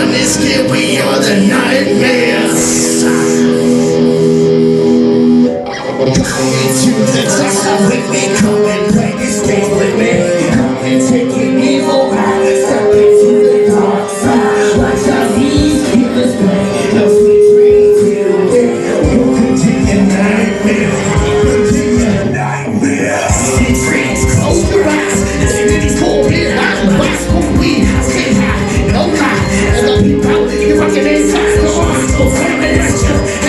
on this kid, we are the nightmares. Coming to the top with me, come and play this game with me. Come and take an evil out, step into the dark side. Watch out, these killers play a sweet dream till then. Welcome to your nightmare. Welcome to your nightmare. Sweet dreams, close your eyes. This city's cold, beer, hot, wax, cool weed, stay high, no lie. And the people out, you're rocking inside. Come on, so family, let's just